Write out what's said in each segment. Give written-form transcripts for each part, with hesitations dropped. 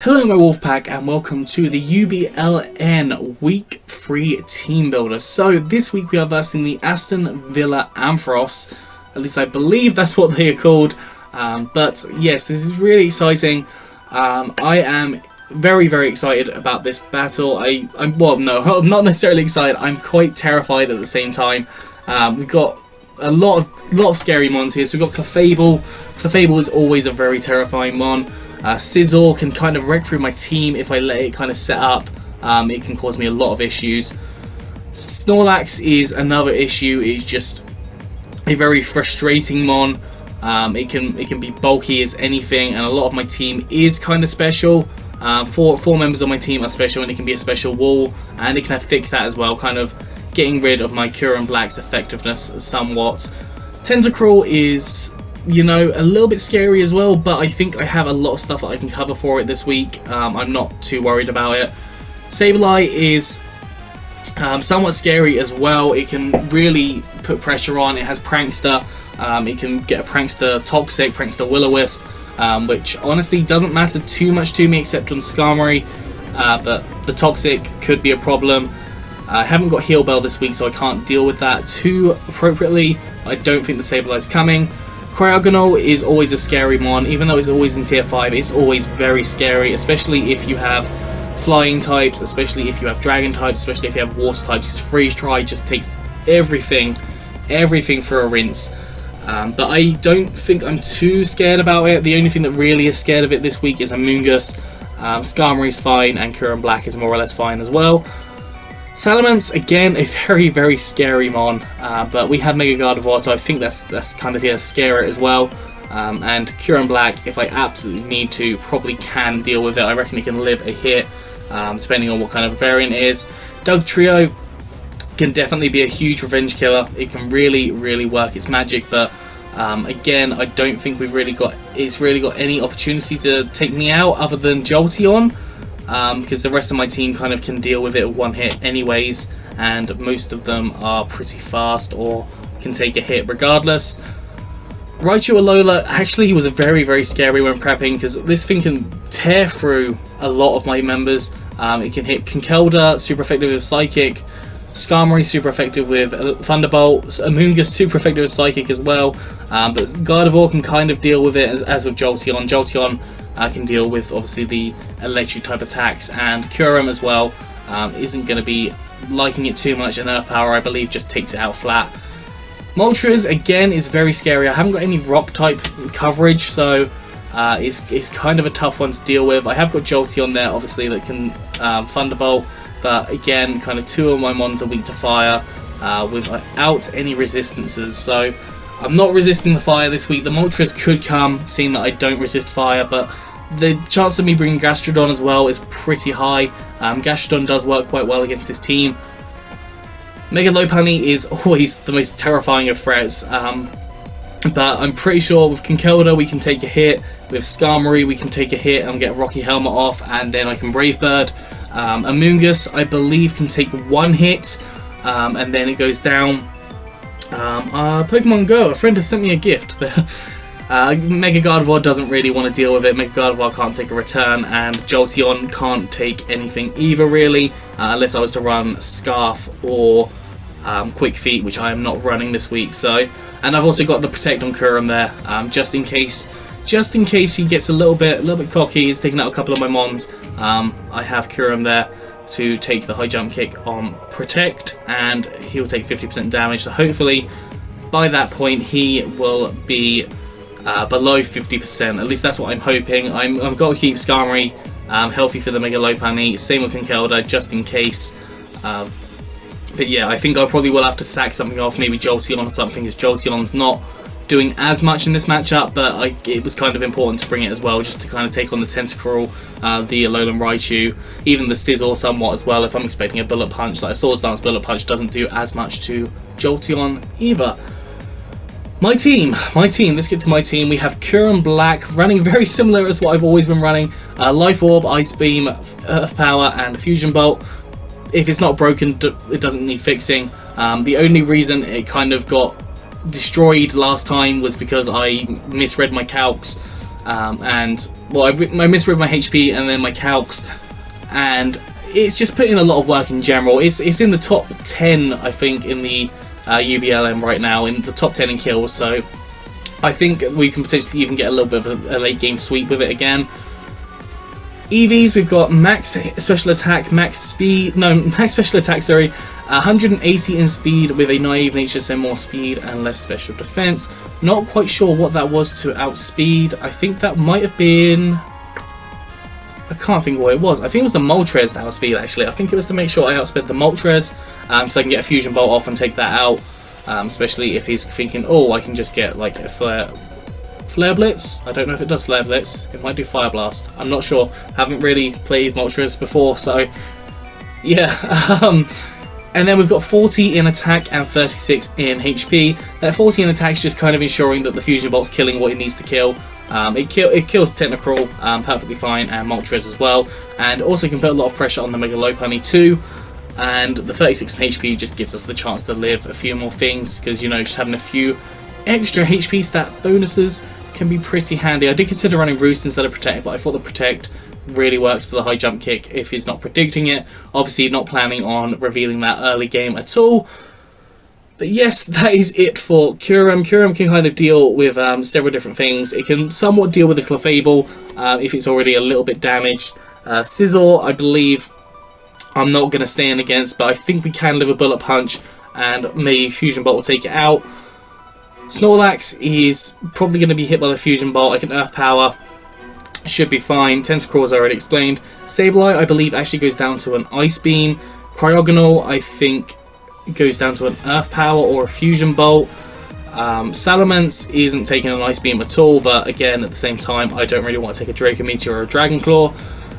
Hello my Wolfpack and welcome to the UBLN Week 3 Team Builder. So this week we are versing the Aston Villampharos, at least I believe that's what they are called. But yes, this is really exciting. I am very excited about this battle. I'm not necessarily excited, I'm quite terrified at the same time. We've got a lot of scary mons here. So we've got Clefable. Clefable is always a very terrifying mon. Sizzle can kind of wreck through my team if I let it kind of set up. It can cause me a lot of issues. Snorlax is another issue. It's just a very frustrating mon. It can be bulky as anything, and a lot of my team is kind of special. Four members of my team are special, and it can be a special wall, and it can affect that as well, kind of getting rid of my Curran Black's effectiveness somewhat. Tentacruel is, you know, a little bit scary as well, but I think I have a lot of stuff that I can cover for it this week. I'm not too worried about it. Sableye is somewhat scary as well. It can really put pressure on. It has Prankster. It can get a Prankster Toxic, Prankster Will-O-Wisp, which honestly doesn't matter too much to me except on Skarmory, but the Toxic could be a problem. I haven't got Heal Bell this week, so I can't deal with that too appropriately. I don't think the Sableye is coming. Cryogonal is always a scary mon. Even though it's always in tier 5, it's always very scary, especially if you have flying types, especially if you have dragon types, especially if you have water types, because Freeze Try just takes everything for a rinse. But I don't think I'm too scared about it. The only thing that really is scared of it this week is Amoonguss. Skarmory's fine, and Curran Black is more or less fine as well. Salamence, again, a very scary mon, but we have Mega Gardevoir, so I think that's kind of here to scare it as well. And Curran Black, if I absolutely need to, probably can deal with it. I reckon it can live a hit, depending on what kind of variant it is. Dugtrio can definitely be a huge revenge killer. It can really work its magic, but again, I don't think it's really got any opportunity to take me out other than Jolteon. Because the rest of my team kind of can deal with it with one hit anyways, and most of them are pretty fast or can take a hit regardless. Raichu Alola, actually he was very scary when prepping, because this thing can tear through a lot of my members. It can hit Conkeldurr, super effective with Psychic, Skarmory super effective with Thunderbolt, Amoonguss super effective with Psychic as well, but Gardevoir can kind of deal with it as with Jolteon. Jolteon can deal with obviously the electric type attacks, and Kyurem as well isn't going to be liking it too much, and Earth Power I believe just takes it out flat. Moltres again is very scary. I haven't got any rock type coverage, so it's kind of a tough one to deal with. I have got Jolteon there obviously that can Thunderbolt, but again kind of two of my mons are weak to fire without any resistances, so I'm not resisting the fire this week. The Moltres could come, seeing that I don't resist fire, but the chance of me bringing Gastrodon as well is pretty high. Gastrodon does work quite well against this team. Mega Lopunny is always the most terrifying of threats, but I'm pretty sure with Conkeldurr we can take a hit, with Skarmory we can take a hit and get Rocky Helmet off, and then I can Brave Bird. Amoonguss I believe can take one hit, and then it goes down. Pokemon Go, a friend has sent me a gift. Mega Gardevoir doesn't really want to deal with it. Mega Gardevoir can't take a return, and Jolteon can't take anything either really, unless I was to run Scarf or Quick Feet, which I am not running this week. So, and I've also got the Protect on Kyurem there, just in case he gets a little bit cocky. He's taking out a couple of my mons. I have Kyurem there to take the high jump kick on Protect, and he'll take 50% damage, so hopefully by that point he will be below 50%, at least that's what I'm hoping. I've got to keep Skarmory healthy for the Mega Lopunny, same with Conkeldurr just in case, but yeah, I think I probably will have to sack something off, maybe Jolteon or something, because Jolteon's not doing as much in this matchup, but it was kind of important to bring it as well, just to kind of take on the Tentacruel, the Alolan Raichu, even the Sizzle somewhat as well, if I'm expecting a Bullet Punch. Like a Swords Dance Bullet Punch doesn't do as much to Jolteon either. My team, let's get to my team. We have Curran Black running very similar as what I've always been running. Life Orb, Ice Beam, Earth Power, and Fusion Bolt. If it's not broken, it doesn't need fixing. The only reason it kind of got destroyed last time was because I misread my calcs, and well, I misread my HP and then my calcs, and it's just put in a lot of work in general. It's in the top 10, I think, in the UBLN right now, in the top 10 in kills, so I think we can potentially even get a little bit of a late game sweep with it again. EVs, we've got max special attack, max special attack, sorry, 180 in speed with a naive nature, so more speed and less special defense. Not quite sure what that was to outspeed. I think that might have been, I can't think what it was. I think it was the Moltres to outspeed, actually. I think it was to make sure I outsped the Moltres, so I can get a fusion bolt off and take that out, especially if he's thinking, oh, I can just get like a Flare Blitz? I don't know if it does Flare Blitz. It might do Fire Blast. I'm not sure. Haven't really played Moltres before, so yeah. And then we've got 40 in attack and 36 in HP. That 40 in attack is just kind of ensuring that the Fusion Bolt's killing what it needs to kill. It kills Tentacruel perfectly fine, and Moltres as well. And also can put a lot of pressure on the Mega Lopunny too. And the 36 in HP just gives us the chance to live a few more things, because, you know, just having a few extra HP stat bonuses can be pretty handy. I did consider running Roost instead of Protect, but I thought the Protect really works for the high jump kick if he's not predicting it. Obviously not planning on revealing that early game at all. But yes, that is it for Kyurem. Kyurem can kind of deal with several different things. It can somewhat deal with the Clefable if it's already a little bit damaged. Scizor, I believe I'm not going to stay in against, but I think we can live a Bullet Punch and maybe Fusion Bolt will take it out. Snorlax is probably going to be hit by the Fusion Bolt. I can Earth Power. Should be fine. Tentacruel, as I already explained. Sableye, I believe, actually goes down to an Ice Beam. Cryogonal, I think, goes down to an Earth Power or a Fusion Bolt. Salamence isn't taking an Ice Beam at all, but again, at the same time, I don't really want to take a Draco Meteor or a Dragon Claw.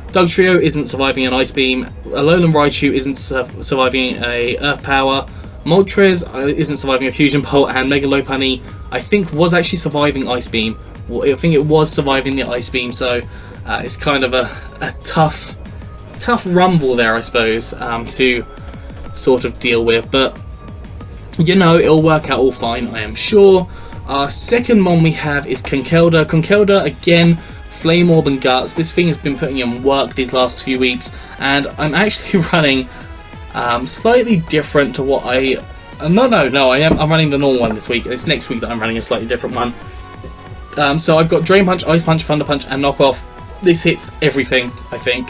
Dugtrio isn't surviving an Ice Beam. Alolan Raichu isn't surviving a Earth Power. Moltres isn't surviving a Fusion Bolt, and Mega Lopunny, I think, was actually surviving Ice Beam. I think it was surviving the Ice Beam, so it's kind of a tough rumble there, I suppose, to sort of deal with. But, you know, it'll work out all fine, I am sure. Our second mon we have is Conkeldurr. Conkeldurr, again, Flame Orb and Guts. This thing has been putting in work these last few weeks, and I'm actually running slightly different to what I... I'm running the normal one this week. It's next week that I'm running a slightly different one. So I've got Drain Punch, Ice Punch, Thunder Punch, and Knockoff. This hits everything, I think,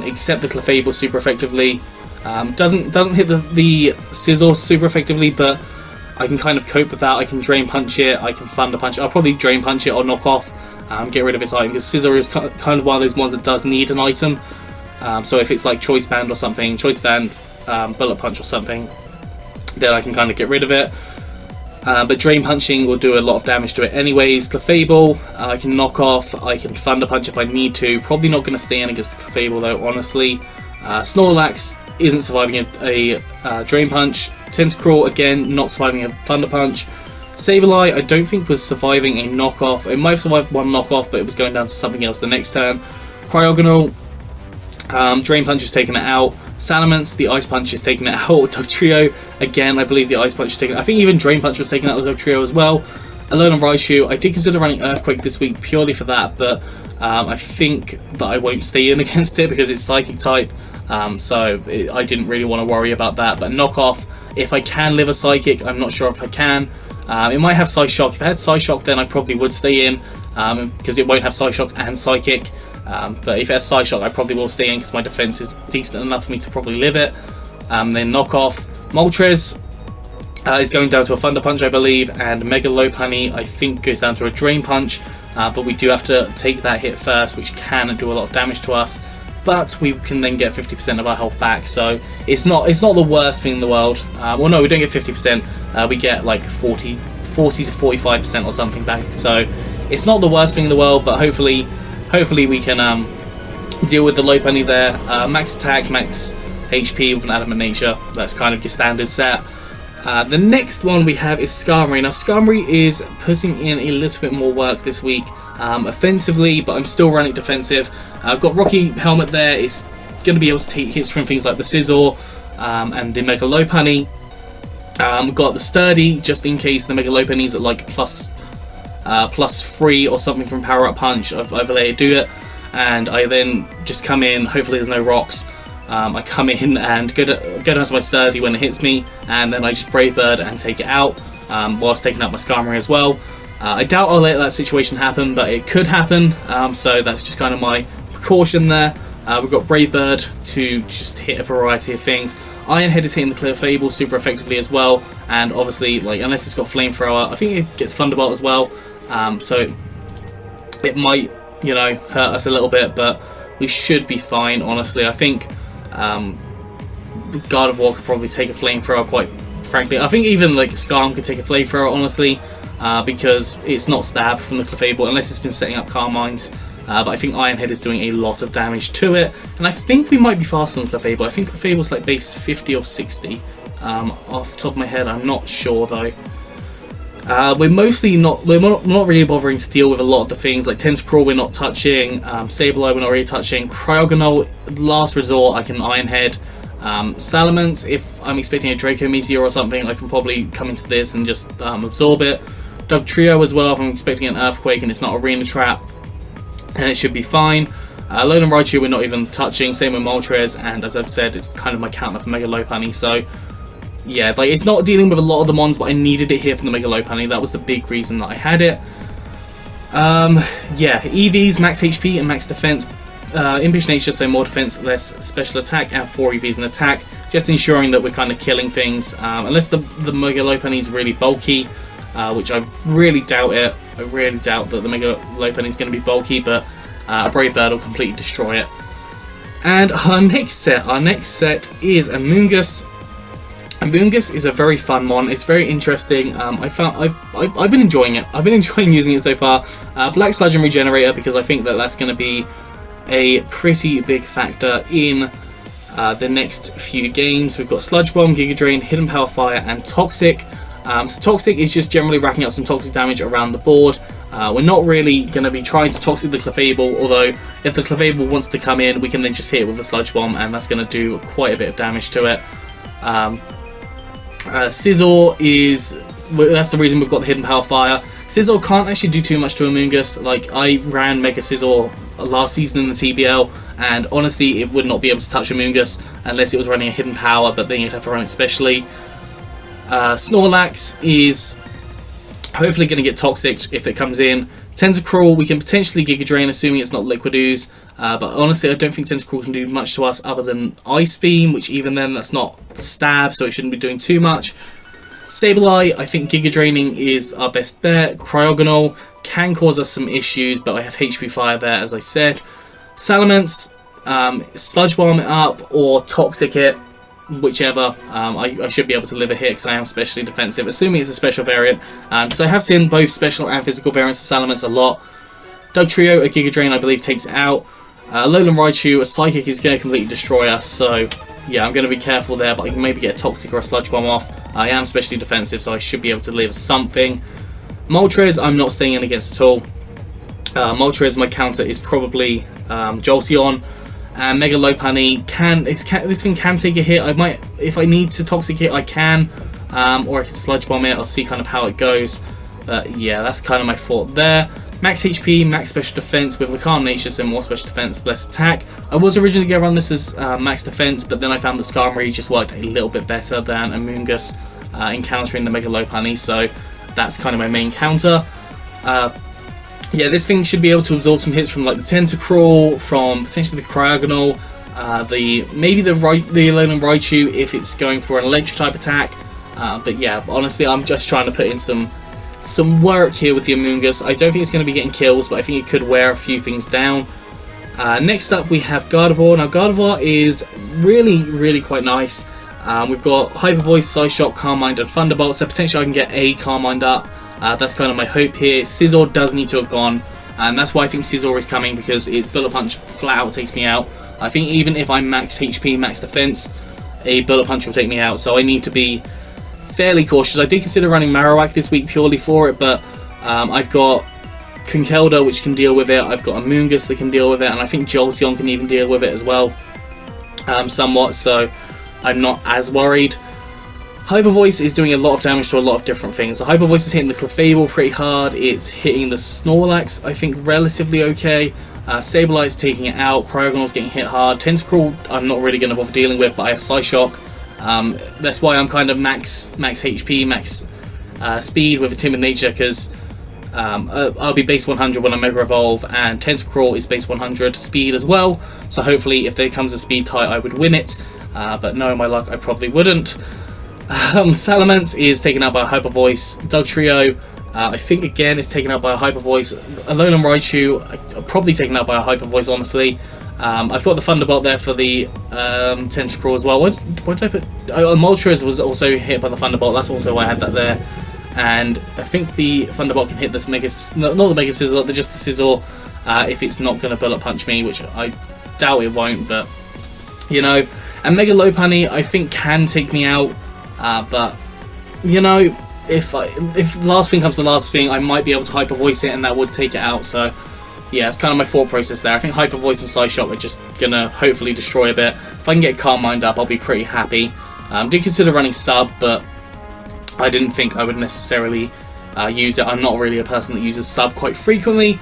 except the Clefable super effectively. Doesn't hit the Scizor super effectively, but I can kind of cope with that. I can Drain Punch it, I can Thunder Punch it. I'll probably Drain Punch it or Knockoff, get rid of its item, because Scizor is kind of one of those ones that does need an item. So if it's like Choice Band or something, Choice Band, Bullet Punch or something, then I can kind of get rid of it. But Drain Punching will do a lot of damage to it anyways. Clefable, I can knock off, I can Thunder Punch if I need to. Probably not going to stay in against the Clefable though, honestly. Snorlax isn't surviving a Drain Punch. Tentacruel, again, not surviving a Thunder Punch. Sableye, I don't think was surviving a knockoff. It might have survived one knockoff, but it was going down to something else the next turn. Cryogonal, Drain Punch is taking it out. Salamence, the Ice Punch is taking it out. Dugtrio, again, I believe the Ice Punch is taking it out. I think even Drain Punch was taking out the Dugtrio as well. Alolan Raichu, I did consider running Earthquake this week purely for that, but I think that I won't stay in against it because it's Psychic type, so I didn't really want to worry about that. But Knockoff, if I can live a Psychic, I'm not sure if I can. It might have Psyshock. If I had Psyshock, then I probably would stay in, because it won't have Psyshock and Psychic. But if it has Psyshock, I probably will stay in because my defense is decent enough for me to probably live it. Then Knockoff. Moltres is going down to a Thunder Punch, I believe, and Mega Lopunny, I think, goes down to a Drain Punch. But we do have to take that hit first, which can do a lot of damage to us. But we can then get 50% of our health back, so it's not the worst thing in the world. Well, no, we don't get 50%. We get like 40 to 45% or something back. So it's not the worst thing in the world, but hopefully we can deal with the Lopunny there. Max attack, max HP with an Adamant Nature. That's kind of your standard set. The next one we have is Skarmory. Now Skarmory is putting in a little bit more work this week offensively, but I'm still running defensive. I've got Rocky Helmet there. It's going to be able to take hits from things like the Scizor and the Mega Lopunny. Got the Sturdy, just in case the Mega Lopunny's at like plus +3 or something from Power Up Punch. I've let it do it, and I then just come in. Hopefully there's no rocks. I come in and go down to my Sturdy when it hits me, and then I just Brave Bird and take it out, whilst taking out my Skarmory as well. I doubt I'll let that situation happen, but it could happen, so that's just kind of my precaution there. We've got Brave Bird to just hit a variety of things. Iron Head is hitting the Clefable super effectively as well, and obviously, like, unless it's got Flamethrower, I think it gets Thunderbolt as well, so it might, you know, hurt us a little bit, but we should be fine, honestly. I think God of War could probably take a Flamethrower, quite frankly. I think even, like, Skarm could take a Flamethrower, honestly, because it's not stab from the Clefable, unless it's been setting up Carmines. But I think Iron Head is doing a lot of damage to it, and I think we might be faster than Clefable. I think Clefable's like base 50 or 60, off the top of my head. I'm not sure though. We're not really bothering to deal with a lot of the things, like Tentacruel we're not touching, Sableye we're not really touching, Cryogonal, last resort I can Iron Head. Salamence, if I'm expecting a Draco Meteor or something, I can probably come into this and just absorb it. Dugtrio as well, if I'm expecting an Earthquake and it's not Arena Trap, and it should be fine. Alolan Raichu we're not even touching, same with Moltres, and as I've said, it's kind of my counter for Mega Lopunny, so yeah, like, it's not dealing with a lot of the mons, but I needed it here for the Mega Lopunny. That was the big reason that I had it. Yeah, EVs, max HP and max defense. Impish Nature, so more defense, less special attack, and 4 EVs in attack, just ensuring that we're kind of killing things, unless the Mega Lopunny is really bulky, which I really doubt it. I really doubt that the Mega Lopunny is going to be bulky, but a Brave Bird will completely destroy it. And our next set is Amoonguss. Amoonguss is a very fun one. It's very interesting. I've been enjoying it. I've been enjoying using it so far. Black Sludge and Regenerator, because I think that that's going to be a pretty big factor in the next few games. We've got Sludge Bomb, Giga Drain, Hidden Power Fire, and Toxic. So Toxic is just generally racking up some toxic damage around the board. We're not really going to be trying to Toxic the Clefable, although if the Clefable wants to come in, we can then just hit it with a Sludge Bomb, and that's going to do quite a bit of damage to it. Scizor is... that's the reason we've got the Hidden Power Fire. Scizor can't actually do too much to Amoonguss. Like, I ran Mega Scizor last season in the TBL, and honestly, it would not be able to touch Amoonguss unless it was running a Hidden Power, but then you'd have to run it specially. Snorlax is hopefully going to get Toxic if it comes in. Tentacruel, we can potentially Giga Drain, assuming it's not Liquid Ooze, but honestly I don't think Tentacruel can do much to us other than Ice Beam, which even then that's not stab, so it shouldn't be doing too much. Sableye, I think Giga Draining is our best bet. Cryogonal can cause us some issues, but I have HP Fire there, as I said. Salamence, Sludge Bomb it up or Toxic it, whichever. I should be able to live a hit because I am specially defensive, assuming it's a special variant. So I have seen both special and physical variants of Salamence a lot. Dugtrio, a Giga Drain I believe takes it out. Alolan Raichu, a Psychic is going to completely destroy us, so yeah, I'm going to be careful there, but I can maybe get a Toxic or a Sludge Bomb off. I am specially defensive, so I should be able to live something. Moltres, I'm not staying in against at all. Moltres, my counter is probably Jolteon. And Mega Lopunny this thing can take a hit. I might, if I need to Toxic hit, I can, or I can Sludge Bomb it. I'll see kind of how it goes. But yeah, that's kind of my thought there. Max HP, max special defense with the Calm Nature, so more special defense, less attack. I was originally going to run this as max defense, but then I found that Skarmory just worked a little bit better than Amoonguss in countering the Mega Lopunny, so that's kind of my main counter. Yeah, this thing should be able to absorb some hits from like the Tentacruel, from potentially the Cryogonal, maybe the Alolan Raichu if it's going for an Electric type attack. But yeah, honestly, I'm just trying to put in some work here with the Amoonguss. I don't think it's going to be getting kills, but I think it could wear a few things down. Next up, we have Gardevoir. Now, Gardevoir is really quite nice. We've got Hyper Voice, Psy Shock, Calm Mind, and Thunderbolt, so potentially I can get a Calm Mind up. That's kind of my hope here. Scizor does need to have gone, and that's why I think Scizor is coming, because its Bullet Punch flat out takes me out. I think even if I'm max HP, max defense, a Bullet Punch will take me out, so I need to be fairly cautious. I did consider running Marowak this week purely for it, but I've got Conkeldurr which can deal with it, I've got Amoonguss that can deal with it, and I think Jolteon can even deal with it as well, somewhat, so I'm not as worried. Hyper Voice is doing a lot of damage to a lot of different things. So Hyper Voice is hitting the Clefable pretty hard, it's hitting the Snorlax, I think, relatively okay. Sableye is taking it out, Cryogonal's getting hit hard, Tentacruel I'm not really going to bother dealing with, but I have Psyshock. That's why I'm kind of max HP, max speed with a Timid Nature, because I'll be base 100 when I Mega Evolve, and Tentacruel is base 100 speed as well, so hopefully if there comes a speed tie I would win it, but knowing my luck I probably wouldn't. Salamence is taken out by a Hyper Voice. Dugtrio, I think again is taken out by a Hyper Voice. Alolan Raichu, probably taken out by a Hyper Voice, honestly. I've got the Thunderbolt there for the Tentacruel as well. What did I put? Moltres was also hit by the Thunderbolt, that's also why I had that there. And I think the Thunderbolt can hit this not the Mega Scizor, just the Scizor, if it's not going to Bullet Punch me, which I doubt it won't, but, you know. And Mega Lopunny, I think, can take me out. But you know, if last thing comes to last thing, I might be able to Hyper Voice it, and that would take it out. So yeah, it's kind of my thought process there. I think Hyper Voice and Psyshock are just gonna hopefully destroy a bit. If I can get Calm Mind up, I'll be pretty happy. Did consider running Sub, but I didn't think I would necessarily use it. I'm not really a person that uses Sub quite frequently.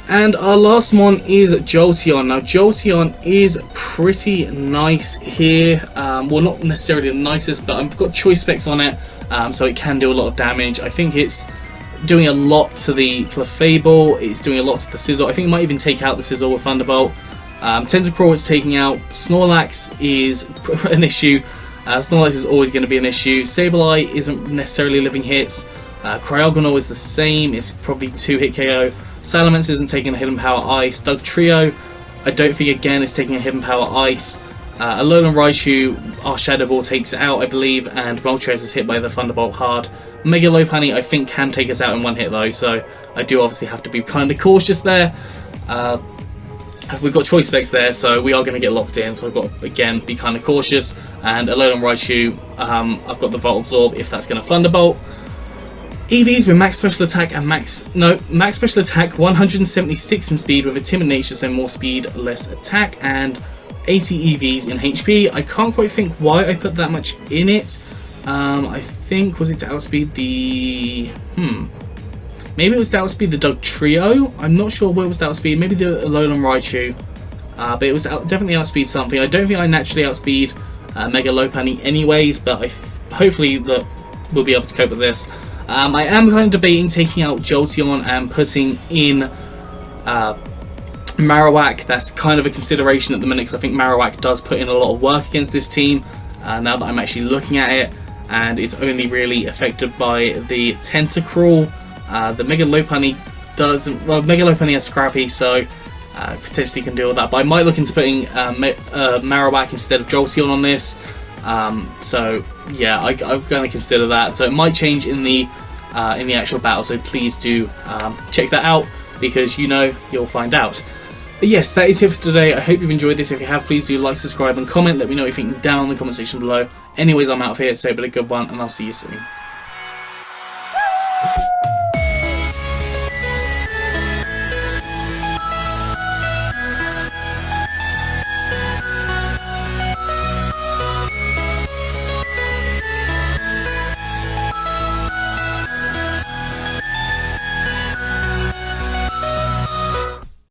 And our last one is Jolteon. Now Jolteon is pretty nice here. Well, not necessarily the nicest, but I've got choice specs on it, so it can do a lot of damage. I think it's doing a lot to the Clefable, it's doing a lot to the Scizor. I think it might even take out the Scizor with Thunderbolt. Tentacruel it's taking out. Snorlax is an issue. Snorlax is always going to be an issue. Sableye isn't necessarily living hits. Cryogonal is the same, it's probably 2-hit KO. Salamence isn't taking a Hidden Power Ice. Dugtrio, I don't think again is taking a Hidden Power Ice. Alolan Raichu, our Shadow Ball takes it out, I believe, and Moltres is hit by the Thunderbolt hard. Mega Lopunny, I think, can take us out in one hit though, so I do obviously have to be kind of cautious there. We've got choice specs there, so we are going to get locked in, so I've got to, again, be kind of cautious. And Alolan Raichu, I've got the Volt Absorb if that's going to Thunderbolt. EVs with max special attack and max special attack 176 in speed with a Timid Nature, so more speed, less attack, and 80 EVs in HP. I can't quite think why I put that much in it. I think, was it to outspeed the... Maybe it was to outspeed the Dugtrio. I'm not sure what it was to outspeed. Maybe the Alolan Raichu. But it was to definitely outspeed something. I don't think I naturally outspeed Mega Lopunny anyways, but hopefully we'll be able to cope with this. I am kind of debating taking out Jolteon and putting in Marowak. That's kind of a consideration at the minute, because I think Marowak does put in a lot of work against this team, now that I'm actually looking at it, and it's only really affected by the Tentacruel. The Mega Lopunny doesn't... Well, Mega Lopunny is scrappy, so potentially can deal with that, but I might look into putting Marowak instead of Jolteon on this. So yeah, I'm going to consider that. So it might change in the actual battle. So please do check that out, because you know you'll find out. But yes, that is it for today. I hope you've enjoyed this. If you have, please do like, subscribe, and comment. Let me know what you think down in the comment section below. Anyways, I'm out of here. So, but a good one, and I'll see you soon.